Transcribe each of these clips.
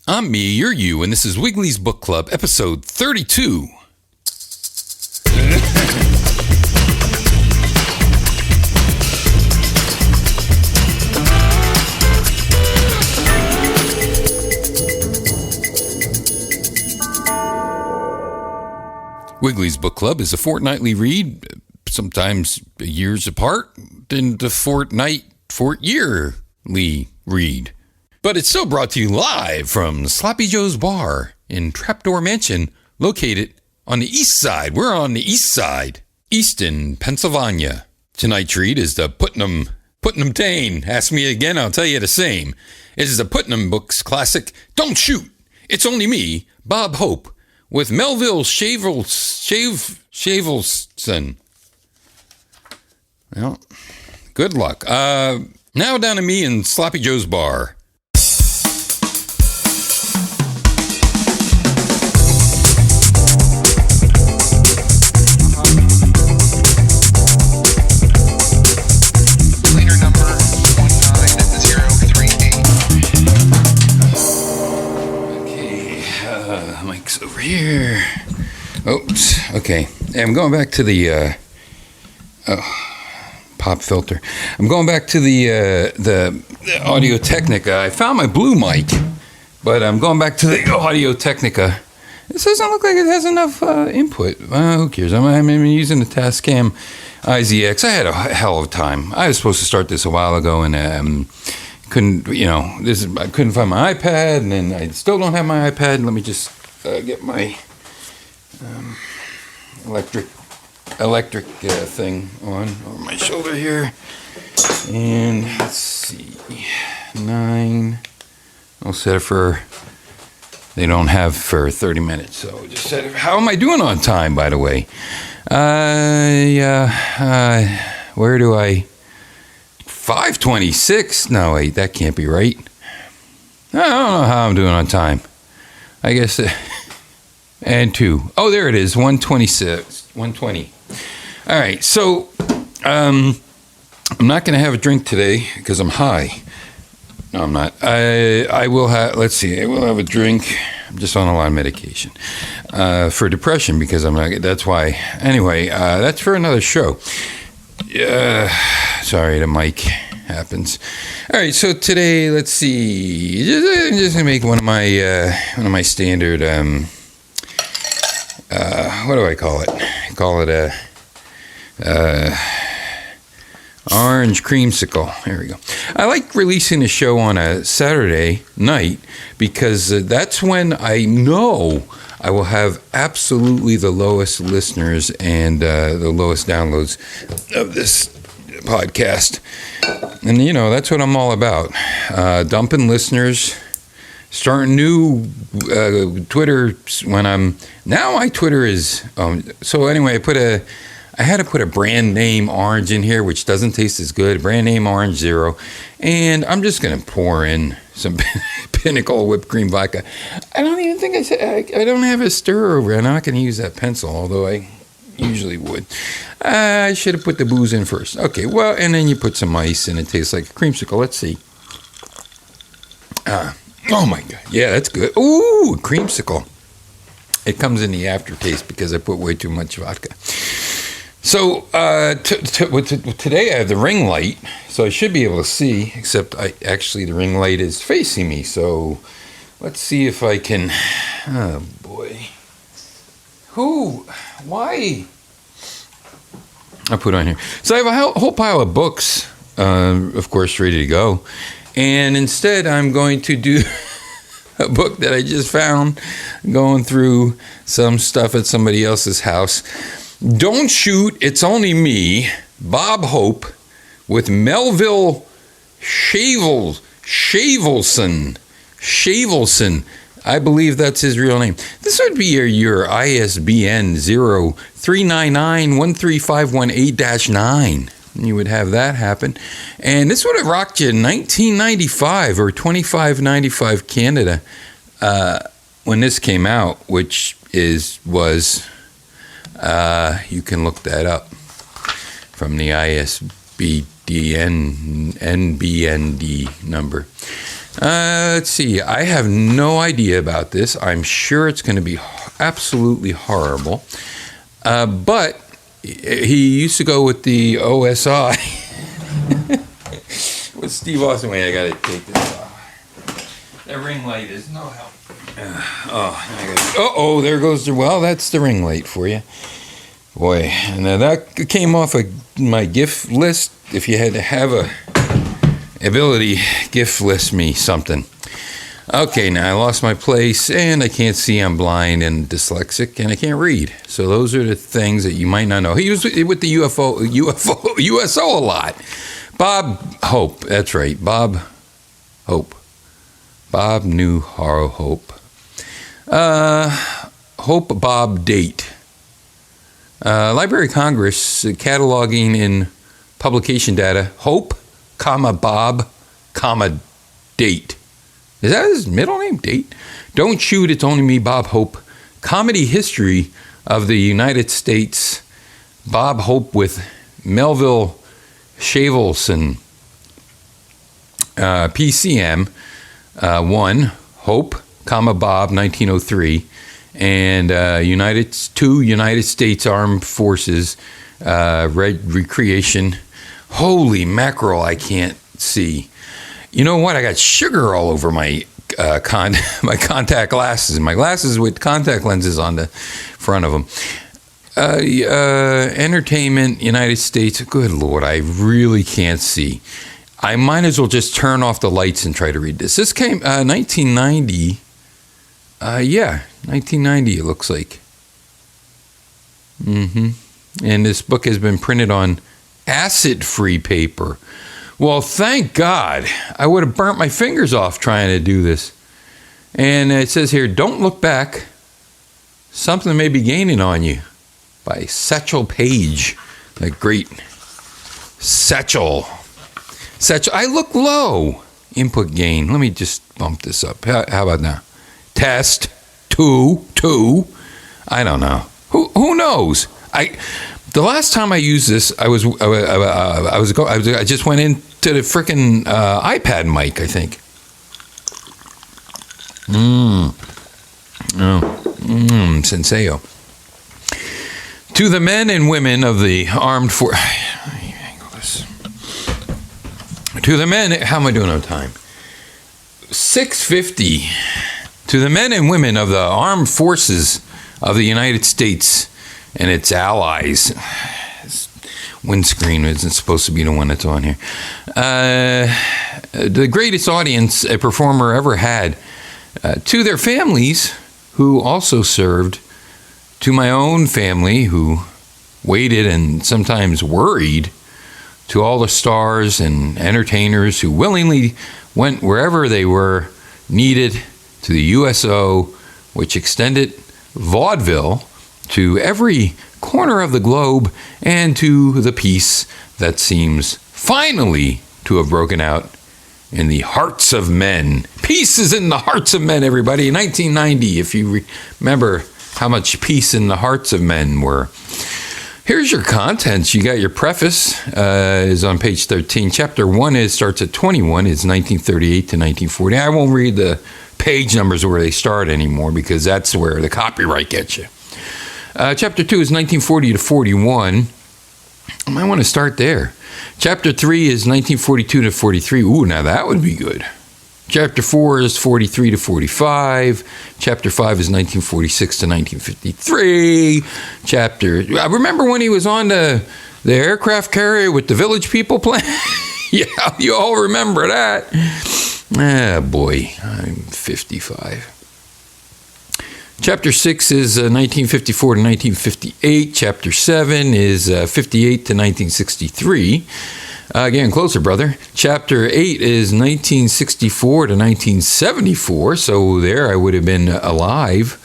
I'm me, you're you, and this is Wiggly's Book Club, episode 32. Wiggly's Book Club is a fortnightly read, sometimes years apart, and a yearly read. But it's still brought to you live from Sloppy Joe's Bar in Trapdoor Mansion, located on the east side. We're on the east side, Easton, Pennsylvania. Tonight's read is the Putnam Tane. Ask me again, I'll tell you the same. It is the Putnam Books classic, Don't Shoot, It's Only Me, Bob Hope, with Melville Shavelson. Well, good luck. Now down to me in Sloppy Joe's Bar. Mike's over here. Oops. Okay. I'm going back to the pop filter. I'm going back to the Audio Technica. I found my blue mic, but I'm going back to the Audio Technica. This doesn't look like it has enough input. Who cares? I'm using the Tascam IZX. I had a hell of a time. I was supposed to start this a while ago, and couldn't find my iPad, and then I still don't have my iPad. Let me just get my electric thing on over my shoulder here, and let's see, 9. I'll set it for, they don't have for 30 minutes, so just set it. How am I doing on time, by the way? Where do I? 5:26? No, wait, that can't be right. I don't know how I'm doing on time. I guess, and 2. Oh, there it is, 1:26, 1:20. All right, so I'm not going to have a drink today because I'm high. No, I'm not. I will have, let's see, I will have a drink. I'm just on a lot of medication for depression because I'm not, that's why. Anyway, that's for another show. Sorry, the mic happens. All right, so today, let's see. Just gonna make one of my standard. What do I call it? I call it a orange creamsicle. There we go. I like releasing the show on a Saturday night because that's when I know I will have absolutely the lowest listeners and the lowest downloads of this podcast. And, that's what I'm all about. Dumping listeners, starting new Twitter my Twitter is, so anyway, I had to put a brand name orange in here, which doesn't taste as good. Brand name orange 0. And I'm just going to pour in some Pinnacle whipped cream vodka. I don't even think I don't have a stir over. I'm not going to use that pencil, although I usually would. I should have put the booze in first. Okay, well, and then you put some ice and it tastes like a creamsicle. Let's see. Oh my God. Yeah, that's good. Ooh, creamsicle. It comes in the aftertaste because I put way too much vodka. So today I have the ring light, so I should be able to see, except the ring light is facing me. So let's see if I can, oh boy. Why? I'll put it on here. So I have a whole pile of books, of course, ready to go. And instead I'm going to do a book that I just found going through some stuff at somebody else's house. Don't Shoot, It's Only Me, Bob Hope, with Melville Shavelson. I believe that's his real name. This would be your ISBN 0399-13518-9. You would have that happen. And this would have rocked you in 1995 or $25.95 Canada when this came out, which was... you can look that up from the ISBN NBND number. Let's see. I have no idea about this. I'm sure it's going to be absolutely horrible. But he used to go with the OSI. With Steve Austin. Wait, I got to take this off. That ring light is no help. Oh, there goes the... Well, that's the ring light for you. Boy, now that came off of my gift list. If you had to have a ability, gift list me something. Okay, now I lost my place, and I can't see. I'm blind and dyslexic, and I can't read. So those are the things that you might not know. He was with the USO a lot. Bob Hope, that's right, Bob Hope. Bob New Horror Hope. Hope Bob date. Library of Congress cataloging in publication data. Hope, Bob, date. Is that his middle name? Date? Don't shoot, it's only me, Bob Hope. Comedy history of the United States. Bob Hope with Melville Shavelson. PCM 1, Hope, Bob, 1903. And United States Armed Forces recreation. Holy mackerel, I can't see. You know what? I got sugar all over my my contact glasses. My glasses with contact lenses on the front of them. Entertainment, United States. Good Lord, I really can't see. I might as well just turn off the lights and try to read this. This came 1990. 1990 it looks like. And this book has been printed on acid-free paper. Well, thank God. I would have burnt my fingers off trying to do this. And it says here, don't look back. Something may be gaining on you. By Satchel Paige. That great Satchel. I look low. Input gain. Let me just bump this up. How about now? Test. 2. I don't know. Who knows? The last time I used this, I just went into the frickin' iPad mic, I think. Senseo. To the men and women of the armed forces. To the men, how am I doing on time? 6:50. To the men and women of the armed forces of the United States and its allies. This windscreen isn't supposed to be the one that's on here. The greatest audience a performer ever had. To their families who also served. To my own family who waited and sometimes worried. To all the stars and entertainers who willingly went wherever they were needed. To the USO, which extended vaudeville to every corner of the globe, and to the peace that seems finally to have broken out in the hearts of men. Peace is in the hearts of men, everybody. 1990, if you remember how much peace in the hearts of men were. Here's your contents. You got your preface, is on page 13. Chapter 1 starts at 21, is 1938 to 1940. I won't read the page numbers where they start anymore because that's where the copyright gets you. Chapter 2 is 1940 to 41. I might want to start there. Chapter 3 is 1942 to 43. Ooh, now that would be good. Chapter 4 is 43 to 45. Chapter 5 is 1946 to 1953. I remember when he was on the aircraft carrier with the Village People playing? Yeah, you all remember that. Ah, boy, I'm 55. Chapter 6 is 1954 to 1958. Chapter 7 is 58 to 1963. Again, closer, brother. Chapter 8 is 1964 to 1974. So there I would have been alive.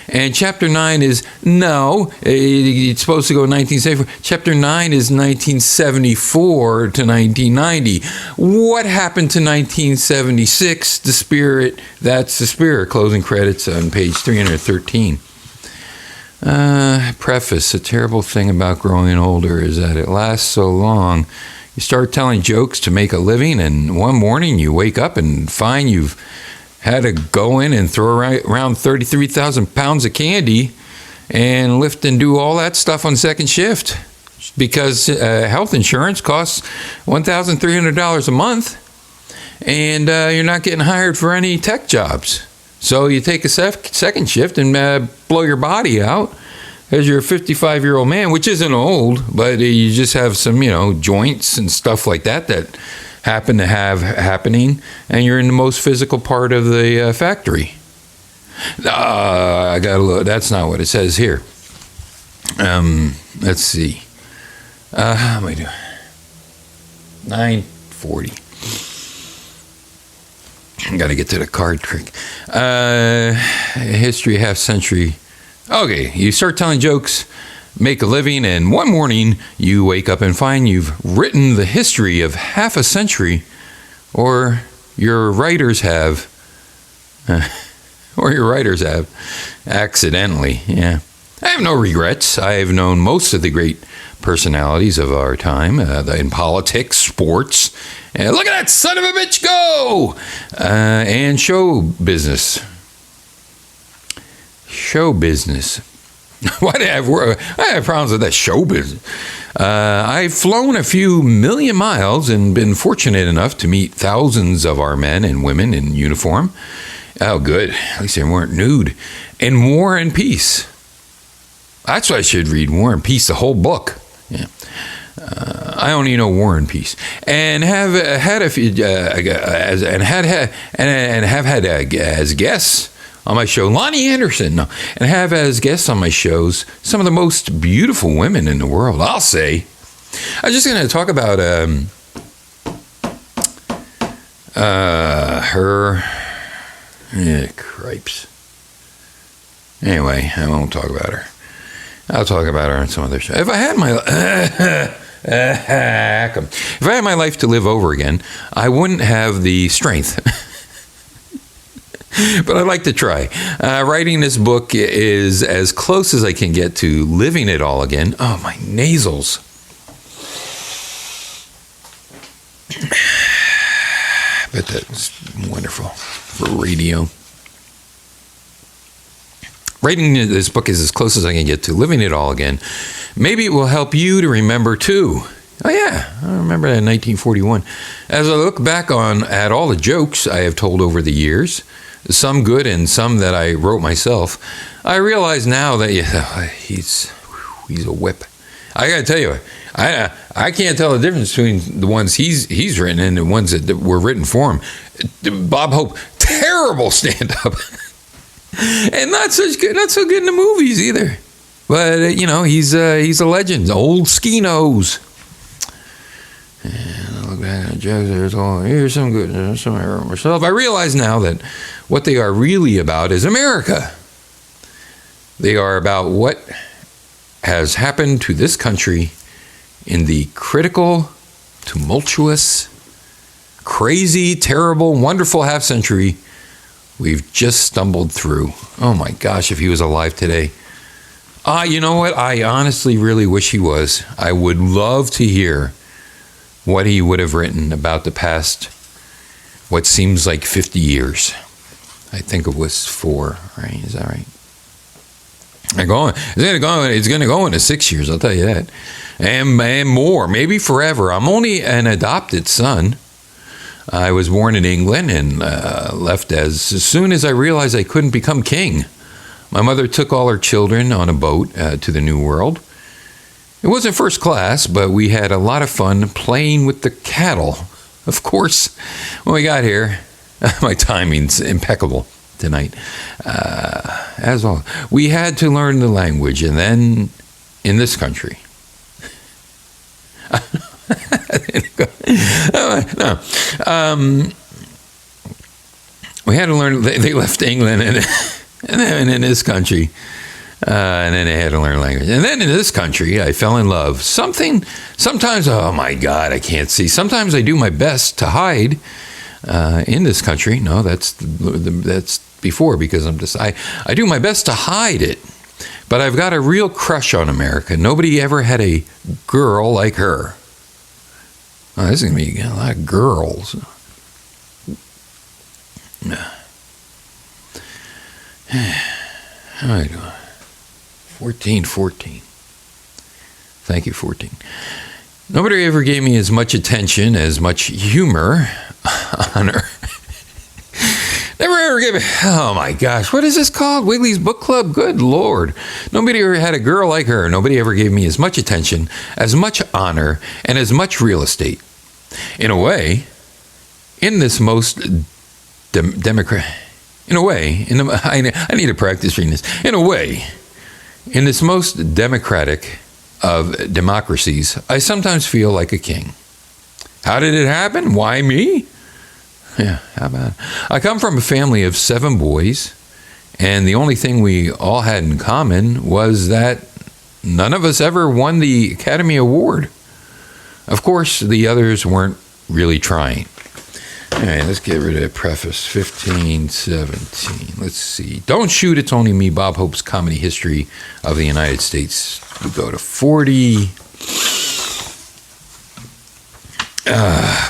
And Chapter 9 is, it's supposed to go 1974. Chapter 9 is 1974 to 1990. What happened to 1976? The Spirit, that's the Spirit. Closing credits on page 313. Preface, a terrible thing about growing older is that it lasts so long. You start telling jokes to make a living, and one morning you wake up and find you've had to go in and throw around 33,000 pounds of candy and lift and do all that stuff on second shift because health insurance costs $1,300 a month, and you're not getting hired for any tech jobs. So you take a second shift and blow your body out because you're a 55-year-old man, which isn't old, but you just have some, joints and stuff like that happen to have happening, and you're in the most physical part of the factory. I got to look. That's not what it says here. Let's see. How am I doing? 9:40. Got to get to the card trick. History, half century. Okay, you start telling jokes, make a living, and one morning you wake up and find you've written the history of half a century, or your writers have, accidentally. Yeah, I have no regrets. I have known most of the great personalities of our time in politics, sports, and look at that son of a bitch go, and show business. Show business. Why do I have problems with that show business? I've flown a few million miles and been fortunate enough to meet thousands of our men and women in uniform. Oh, good. At least they weren't nude. In War and Peace. That's why I should read War and Peace, the whole book. Yeah. I only know War and Peace, and have had a few, as guests on my show, Lonnie Anderson, and have as guests on my shows some of the most beautiful women in the world, I'll say. I'm just going to talk about her. Cripes. Anyway, I won't talk about her. I'll talk about her on some other show. If I had my life to live over again, I wouldn't have the strength. But I'd like to try. Writing this book is as close as I can get to living it all again. Oh, my nasals. Bet that's wonderful for radio. Writing this book is as close as I can get to living it all again. Maybe it will help you to remember too. Oh yeah, I remember that in 1941. As I look back at all the jokes I have told over the years, some good and some that I wrote myself, I realize now that he's a whip. I gotta tell you, I can't tell the difference between the ones he's written and the ones that were written for him. Bob Hope, terrible stand-up. And not so good in the movies either. But he's a legend. Old ski nose. And I look back at jokes. Here's some good. There's some I wrote myself. I realize now that what they are really about is America. They are about what has happened to this country in the critical, tumultuous, crazy, terrible, wonderful half century we've just stumbled through. Oh my gosh, if he was alive today. You know what? I honestly really wish he was. I would love to hear what he would have written about the past, what seems like 50 years. I think it was 4, right? Is that right? It's going to go into 6 years, I'll tell you that. And more, maybe forever. I'm only an adopted son. I was born in England and left as soon as I realized I couldn't become king. My mother took all her children on a boat to the New World. It wasn't first class, but we had a lot of fun playing with the cattle. Of course, when we got here, my timing's impeccable tonight. As well, we had to learn the language, and then in this country. We had to learn. They left England and then in this country, and then they had to learn language. And then in this country, I fell in love. Sometimes, oh my God, I can't see. Sometimes I do my best to hide in this country. No, that's before, because I do my best to hide it. But I've got a real crush on America. Nobody ever had a girl like her. Oh, this is going to be a lot of girls. How are you doing? 14. Thank you, 14. Nobody ever gave me as much attention, as much humor, honor. Never ever gave me, oh my gosh, what is this called? Wiggly's Book Club? Good Lord. Nobody ever had a girl like her. Nobody ever gave me as much attention, as much honor, and as much real estate. In a way, in this most democratic, in a way, I need to practice reading this. In a way, in this most democratic of democracies, I sometimes feel like a king. How did it happen? Why me? Yeah, how about it? I come from a family of 7 boys, and the only thing we all had in common was that none of us ever won the Academy Award. Of course, the others weren't really trying. All right, let's get rid of the preface. 15, 17. Let's see. Don't shoot, it's only me, Bob Hope's Comedy History of the United States. We go to 40.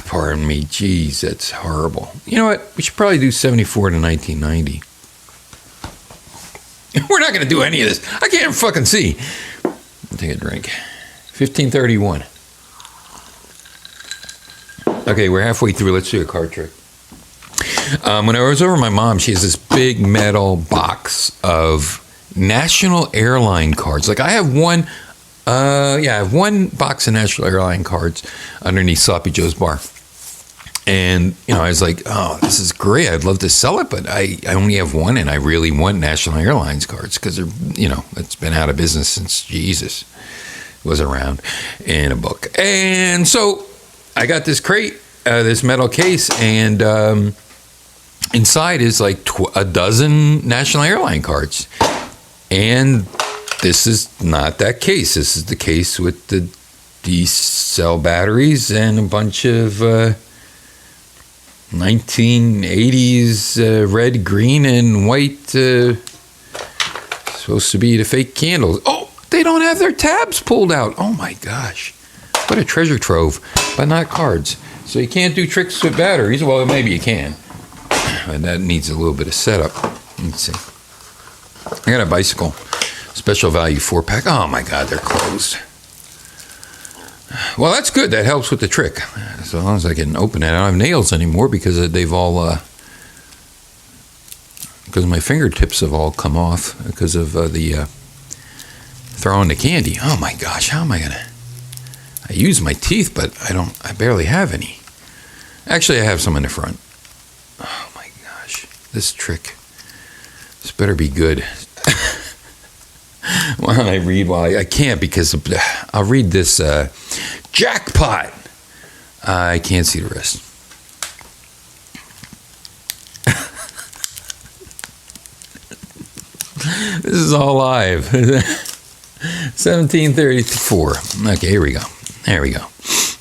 Pardon me. Geez, that's horrible. You know what? We should probably do 74 to 1990. We're not going to do any of this. I can't even fucking see. I'll take a drink. 1531. Okay, we're halfway through. Let's do a card trick. When I was over my mom, she has this big metal box of national airline cards. Like I have one. I have one box of national airline cards underneath Sloppy Joe's bar. And, I was like, oh, this is great. I'd love to sell it, but I only have one, and I really want National Airlines cards because they're, it's been out of business since Jesus was around in a book. And so I got this crate, this metal case, and inside is like a dozen National Airline cards. And this is not that case. This is the case with the D-cell batteries and a bunch of 1980s red, green, and white supposed to be the fake candles. Oh, they don't have their tabs pulled out. Oh my gosh. What a treasure trove, but not cards. So you can't do tricks with batteries. Well, maybe you can. But that needs a little bit of setup. Let's see. I got a bicycle. Special value 4-pack. Oh my God, they're closed. Well, that's good. That helps with the trick. As long as I can open it. I don't have nails anymore because they've all, because my fingertips have all come off because of the throwing the candy. Oh my gosh, how am I gonna? I use my teeth, but I barely have any. Actually, I have some in the front. Oh my gosh, this trick. This better be good. Why don't I read while I can't because I'll read this jackpot. I can't see the rest. This is all live. 1734. Okay, here we go. There we go.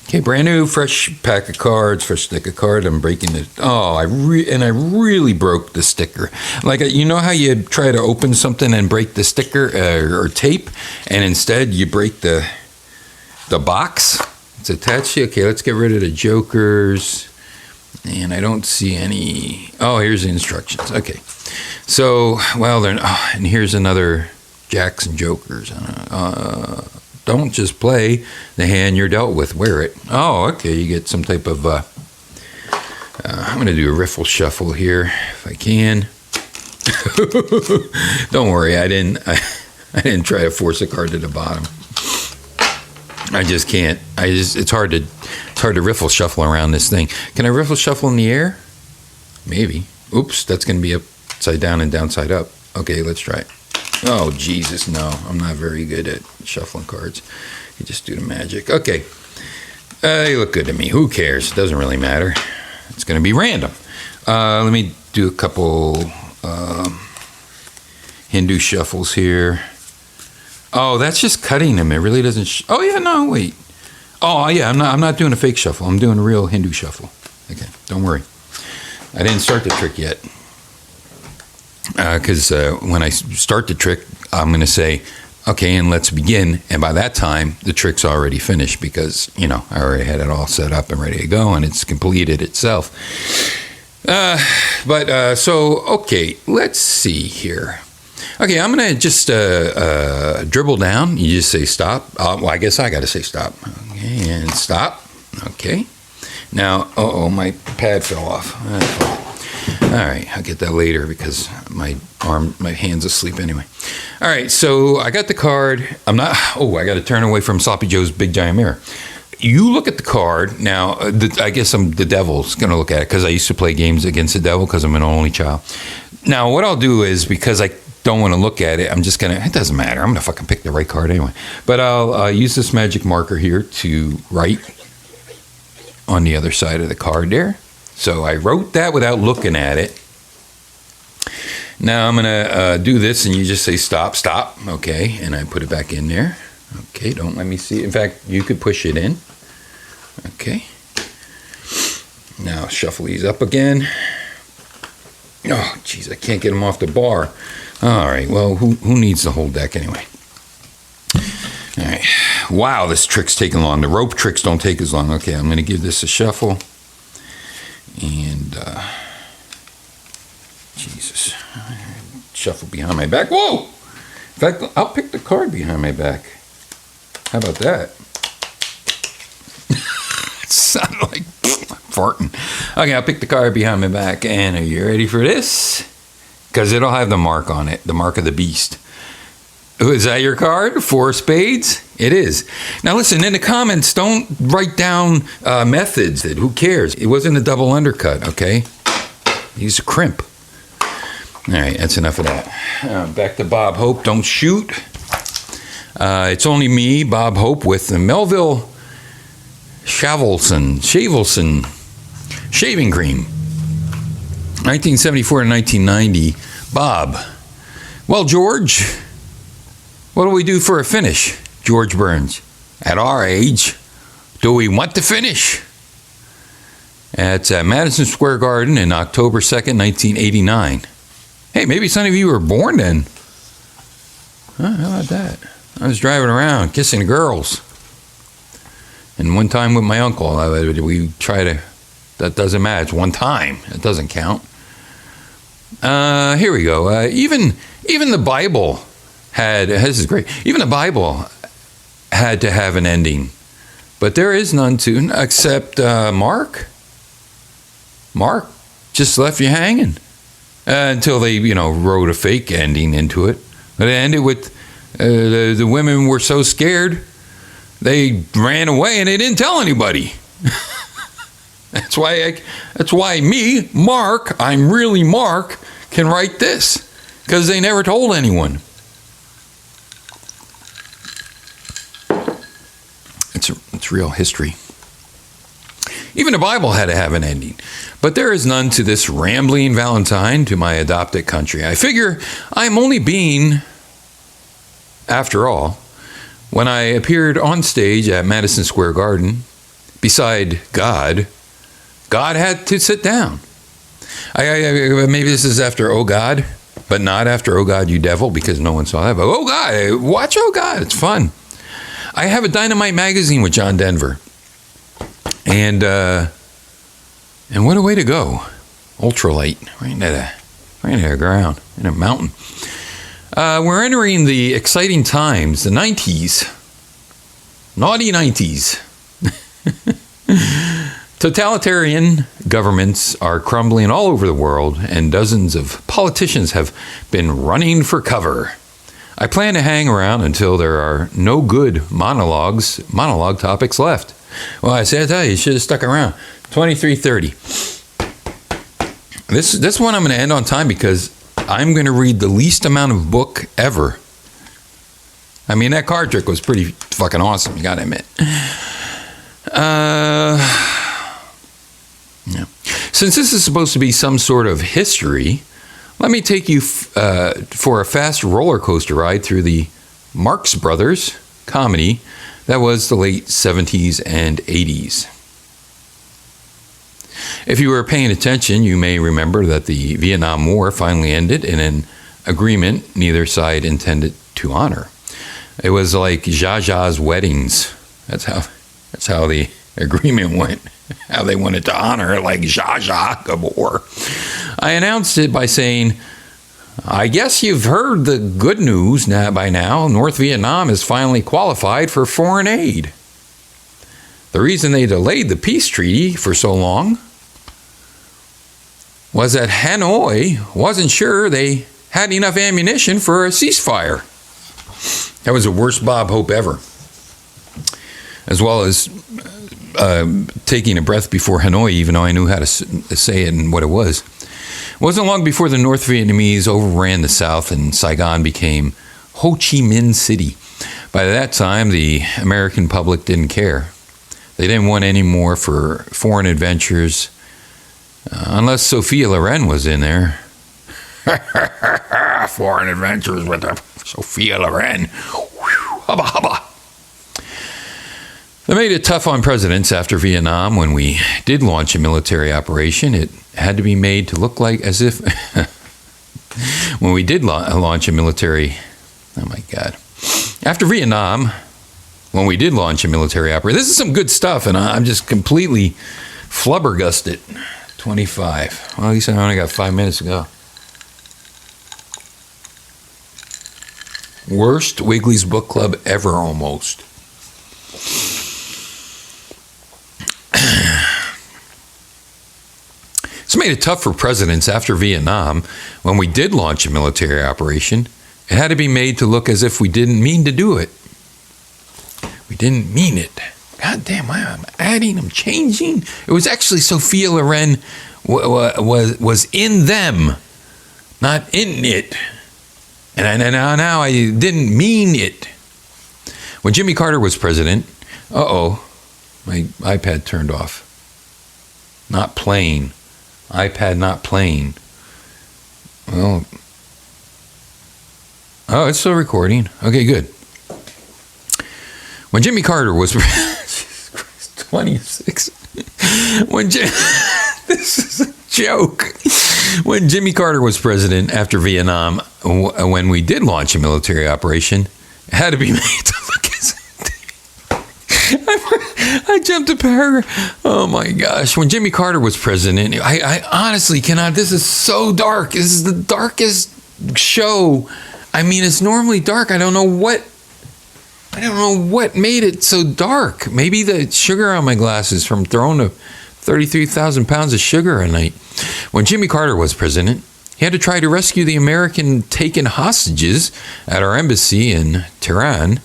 Okay, brand new, fresh pack of cards, fresh stick of card. I'm breaking it. Oh, I really broke the sticker. Like, you know how you try to open something and break the sticker or tape, and instead you break the box? It's attached to you. Okay, let's get rid of the jokers. And I don't see any. Oh, here's the instructions. Okay. So, well, and here's another jacks and jokers. Don't just play the hand you're dealt with. Wear it. Oh, okay. You get some type of. I'm going to do a riffle shuffle here if I can. Don't worry. I didn't try to force a card to the bottom. I just can't. It's hard to riffle shuffle around this thing. Can I riffle shuffle in the air? Maybe. Oops, that's going to be upside down and downside up. Okay, let's try it. Oh, Jesus, no. I'm not very good at shuffling cards. You just do the magic. Okay. They look good to me. Who cares? It doesn't really matter. It's going to be random. Let me do a couple Hindu shuffles here. Oh, that's just cutting them. It really doesn't. Oh, yeah, no, wait. Oh, yeah, I'm not doing a fake shuffle. I'm doing a real Hindu shuffle. Okay, don't worry. I didn't start the trick yet. Because when I start the trick, I'm going to say, Okay, and let's begin. And by that time, the trick's already finished because, I already had it all set up and ready to go, and it's completed itself. Okay, let's see here. Okay, I'm going to just dribble down. You just say stop. Well, I guess I got to say stop. Okay, and stop. Okay. Now, my pad fell off. All right, I'll get that later because my hand's asleep anyway. All right, so I got the card. I got to turn away from Sloppy Joe's big giant mirror. You look at the card. Now, I guess the devil's going to look at it because I used to play games against the devil because I'm an only child. Now, what I'll do is, because I don't want to look at it, I'm just going to, it doesn't matter. I'm going to fucking pick the right card anyway. But I'll use this magic marker here to write on the other side of the card there. So I wrote that without looking at it. Now I'm going to do this, and you just say stop, stop. Okay, and I put it back in there. Okay, don't let me see it. In fact, you could push it in. Okay. Now shuffle these up again. Oh, jeez, I can't get them off the bar. All right, well, who needs the whole deck anyway? All right. Wow, this trick's taking long. The rope tricks don't take as long. Okay, I'm going to give this a shuffle. And, Jesus. Shuffle behind my back. Whoa! In fact, I'll pick the card behind my back. How about that? It sounded like farting. Okay, I'll pick the card behind my back. And are you ready for this? Because it'll have the mark on it, the mark of the beast. Is that your card? 4 spades? It is. Now listen, in the comments, don't write down methods. Who cares? It wasn't a double undercut, okay? Use a crimp. All right, that's enough of that. Back to Bob Hope. Don't shoot. It's only me, Bob Hope, with the Melville Shavelson shaving cream. 1974 to 1990. Bob. Well, George, what do we do for a finish? George Burns. At our age, do we want to finish? It's at Madison Square Garden in October 2nd, 1989. Hey, maybe some of you were born then. Huh, how about that? I was driving around kissing girls. And one time with my uncle, we try to, that doesn't matter. It's one time. It doesn't count. Here we go. Even the Bible had, this is great. Even the Bible had to have an ending. But there is none to, except Mark. Mark just left you hanging. Until they, wrote a fake ending into it. But it ended with the women were so scared, they ran away and they didn't tell anybody. That's why me, Mark, I'm really Mark, can write this. Because they never told anyone. It's real history. Even the Bible had to have an ending. But there is none to this rambling Valentine to my adopted country. I figure I'm only being, after all, when I appeared on stage at Madison Square Garden, beside God had to sit down. Maybe this is after Oh God, but not after Oh God, You Devil, because no one saw that. But Oh God, watch Oh God, it's fun. I have a Dynamite magazine with John Denver. And what a way to go. Ultralight, right into the ground, in a mountain. We're entering the exciting times, the 90s. Naughty 90s. Totalitarian governments are crumbling all over the world, and dozens of politicians have been running for cover. I plan to hang around until there are no good monologue topics left. Well, I tell you should have stuck around. 23:30. This one I'm going to end on time because I'm going to read the least amount of book ever. I mean, that card trick was pretty fucking awesome, you got to admit. Yeah. Since this is supposed to be some sort of history, let me take you for a fast roller coaster ride through the Marx Brothers comedy that was the late 70s and 80s. If you were paying attention, you may remember that the Vietnam War finally ended in an agreement neither side intended to honor. It was like Zsa Zsa's weddings. That's how the agreement went. How they wanted to honor it, like Zsa Zsa Gabor. I announced it by saying, I guess you've heard the good news by now. North Vietnam has finally qualified for foreign aid. The reason they delayed the peace treaty for so long was that Hanoi wasn't sure they had enough ammunition for a ceasefire. That was the worst Bob Hope ever. As well as taking a breath before Hanoi, even though I knew how to say it and what it was. It wasn't long before the North Vietnamese overran the South and Saigon became Ho Chi Minh City. By that time, the American public didn't care. They didn't want any more for foreign adventures, unless Sophia Loren was in there. Foreign adventures with Sophia Loren. Hubba hubba. They made it tough on presidents after Vietnam. When we did launch a military operation, it had to be made to look like as if... when we did launch a military... Oh my God. After Vietnam, when we did launch a military operation... This is some good stuff, and I'm just completely flubbergusted. 25. Well, at least I only got 5 minutes to go. Worst Wiggly's Book Club ever, almost. It's made it tough for presidents after Vietnam. When we did launch a military operation, it had to be made to look as if we didn't mean to do it. We didn't mean it. God damn, I'm adding, I'm changing. It was actually Sophia Loren was in them, not in it. And now I didn't mean it. When Jimmy Carter was president, my iPad turned off. Not playing. iPad not playing. Well, oh, it's still recording. Okay, good. When Jimmy Carter was 26. This is a joke. When Jimmy Carter was president after Vietnam, when we did launch a military operation, it had to be made to look as... I jumped a paragraph. Oh my gosh. When Jimmy Carter was president, I honestly cannot. This is so dark. This is the darkest show. I mean, it's normally dark. I don't know what made it so dark. Maybe the sugar on my glasses from throwing 33,000 pounds of sugar a night. When Jimmy Carter was president, he had to try to rescue the American taken hostages at our embassy in Tehran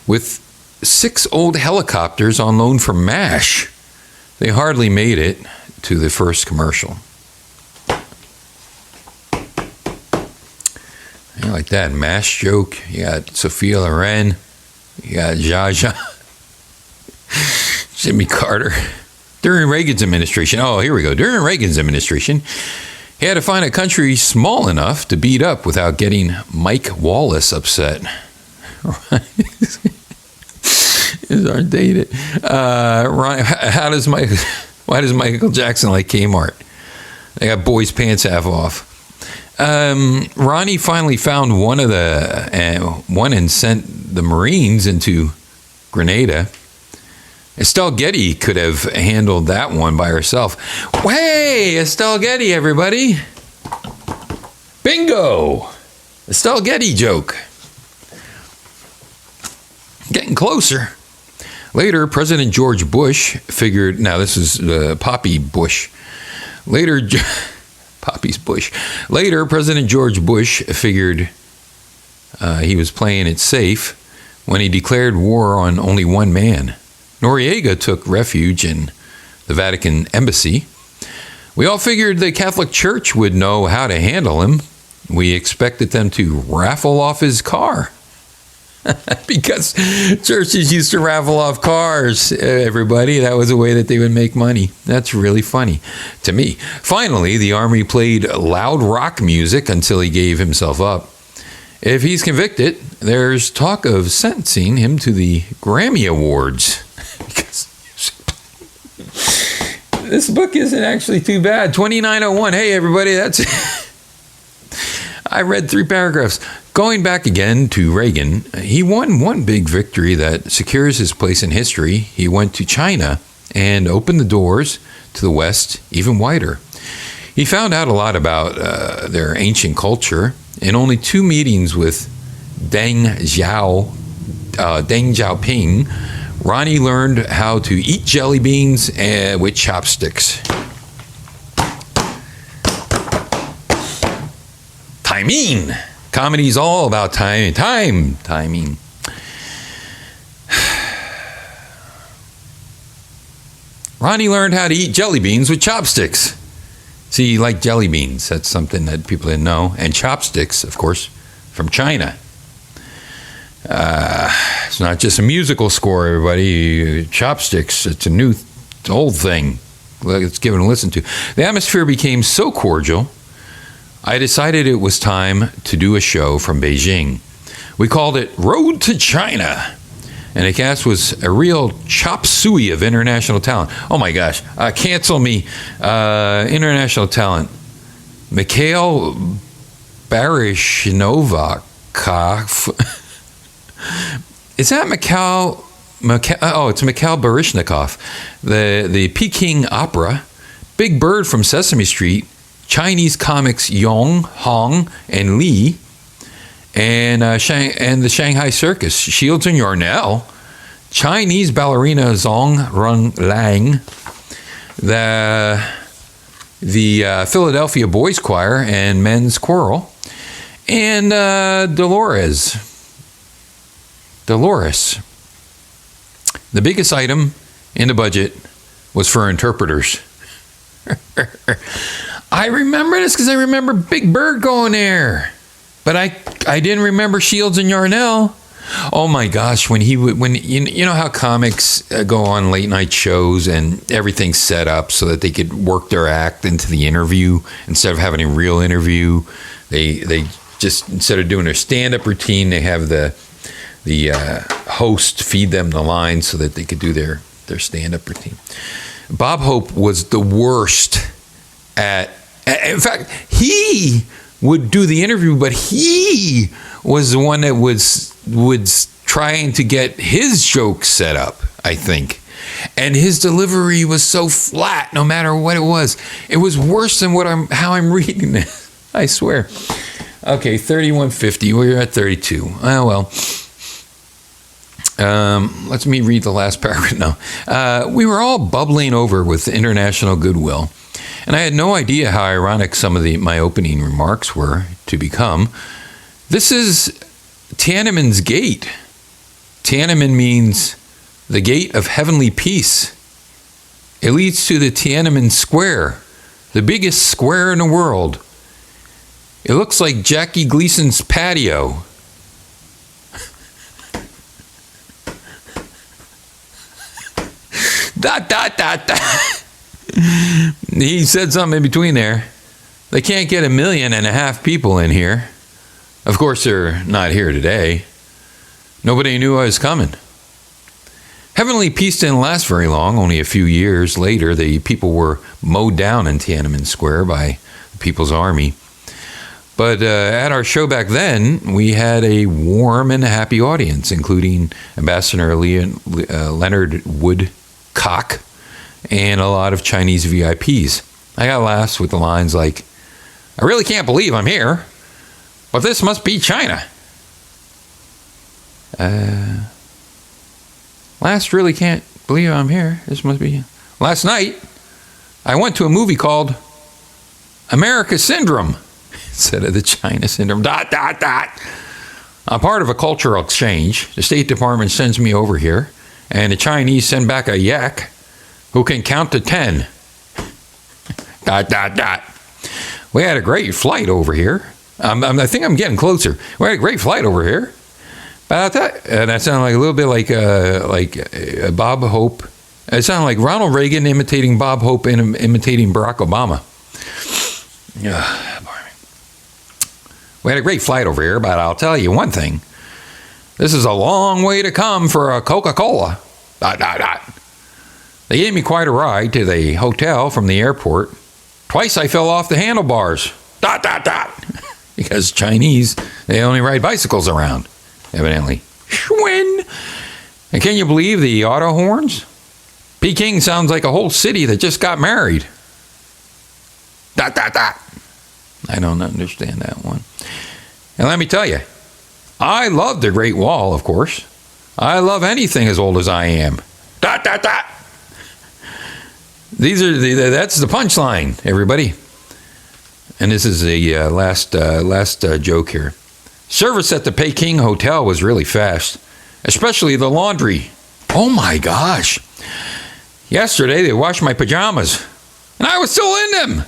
with 6 old helicopters on loan from MASH. They hardly made it to the first commercial. I like that MASH joke. You got Sophia Loren. You got Zsa Zsa. Jimmy Carter. During Reagan's administration. Oh, here we go. During Reagan's administration, he had to find a country small enough to beat up without getting Mike Wallace upset. Is our dated. Why does Michael Jackson like Kmart? They got boys' pants half off. Ronnie finally found one and sent the Marines into Grenada. Estelle Getty could have handled that one by herself. Hey, Estelle Getty, everybody. Bingo. Estelle Getty joke. Getting closer. Later, President George Bush figured, now this is Poppy Bush. Poppy's Bush. Later, President George Bush figured he was playing it safe when he declared war on only one man. Noriega took refuge in the Vatican embassy. We all figured the Catholic Church would know how to handle him. We expected them to raffle off his car. Because churches used to raffle off cars, everybody. That was a way that they would make money. That's really funny to me. Finally, the Army played loud rock music until he gave himself up. If he's convicted, there's talk of sentencing him to the Grammy Awards. Because this book isn't actually too bad. 2901. Hey, everybody, that's it. I read 3 paragraphs. Going back again to Reagan, he won one big victory that secures his place in history. He went to China and opened the doors to the West even wider. He found out a lot about their ancient culture. In only 2 meetings with Deng Xiaoping, Ronnie learned how to eat jelly beans with chopsticks. Timing. Comedy's all about timing. Ronnie learned how to eat jelly beans with chopsticks. See, you like jelly beans. That's something that people didn't know. And chopsticks, of course, from China. It's not just a musical score, everybody. Chopsticks, it's an old thing. Let's give it a listen to. The atmosphere became so cordial, I decided it was time to do a show from Beijing. We called it Road to China. And the cast was a real chop suey of international talent. Oh my gosh, cancel me. International talent. Mikhail Baryshnikov. Is that Mikhail? Oh, it's Mikhail Baryshnikov. The Peking Opera. Big Bird from Sesame Street. Chinese comics Yong, Hong, and Lee. And the Shanghai Circus, Shields and Yarnell, Chinese ballerina Zhong Rung Lang, the Philadelphia Boys Choir and Men's Choral, and Dolores. The biggest item in the budget was for interpreters. I remember this because I remember Big Bird going there. But I didn't remember Shields and Yarnell. Oh my gosh, when you know how comics go on late night shows and everything's set up so that they could work their act into the interview instead of having a real interview. They just, instead of doing their stand-up routine, they have the host feed them the lines so that they could do their stand-up routine. Bob Hope was the worst at. In fact, he would do the interview, but he was the one that was trying to get his joke set up, I think. And his delivery was so flat, no matter what it was. It was worse than how I'm reading this. I swear. Okay, 3150. We're at 32. Oh, well. Let me read the last paragraph now. We were all bubbling over with international goodwill. And I had no idea how ironic some of my opening remarks were to become. This is Tiananmen's Gate. Tiananmen means the gate of heavenly peace. It leads to the Tiananmen Square, the biggest square in the world. It looks like Jackie Gleason's patio. dot, dot, dot, dot. He said something in between there. They can't get 1.5 million people in here. Of course, they're not here today. Nobody knew I was coming. Heavenly peace didn't last very long. Only a few years later, the people were mowed down in Tiananmen Square by the People's Army. But at our show back then, we had a warm and happy audience, including Ambassador Leonard Woodcock and a lot of Chinese VIPs. I got laughs with the lines like, I really can't believe I'm here, but this must be China. Last really can't believe I'm here. This must be. Last night, I went to a movie called America Syndrome instead of the China Syndrome. Dot, dot, dot. I'm part of a cultural exchange. The State Department sends me over here, and the Chinese send back a yak who can count to 10. Dot, dot, dot. We had a great flight over here. I think I'm getting closer. We had a great flight over here. About that, that sounded like a little bit like Bob Hope. It sounded like Ronald Reagan imitating Bob Hope and imitating Barack Obama. We had a great flight over here, but I'll tell you one thing. This is a long way to come for a Coca-Cola. Dot, dot, dot. They gave me quite a ride to the hotel from the airport. Twice I fell off the handlebars. Dot, dot, dot. Because Chinese, they only ride bicycles around, evidently. Schwinn. And can you believe the auto horns? Peking sounds like a whole city that just got married. Dot, dot, dot. I don't understand that one. And let me tell you, I love the Great Wall, of course. I love anything as old as I am. Dot, dot, dot. That's the punchline, everybody. And this is the last joke here. Service at the Peking Hotel was really fast, especially the laundry. Oh my gosh. Yesterday they washed my pajamas, and I was still in them.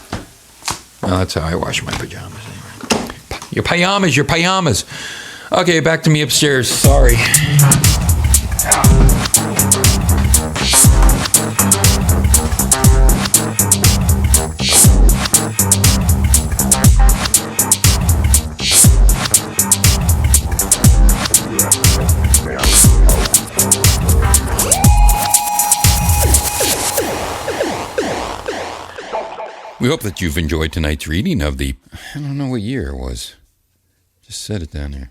Well, that's how I wash my pajamas anyway. Your pajamas. Okay, back to me upstairs. Sorry. We hope that you've enjoyed tonight's reading of the, I don't know what year it was. Just set it down there.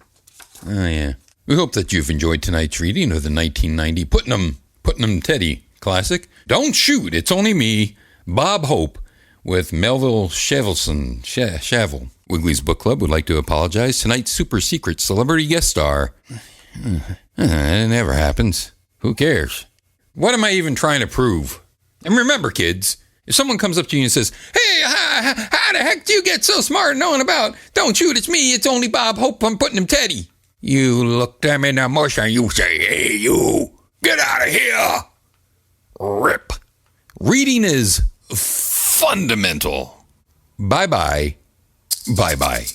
Oh, yeah. We hope that you've enjoyed tonight's reading of the 1990 Putnam Teddy Classic. Don't shoot, it's only me, Bob Hope, with Melville Shavelson. Shavel. Wiggly's Book Club would like to apologize. Tonight's super secret celebrity guest star. It never happens. Who cares? What am I even trying to prove? And remember, kids, if someone comes up to you and says, hey, how the heck do you get so smart knowing about, don't shoot, it's me, it's only Bob Hope from Putnam Teddy. You look them in the mush and you say, hey, you, get out of here. Rip. Reading is fundamental. Bye-bye. Bye-bye.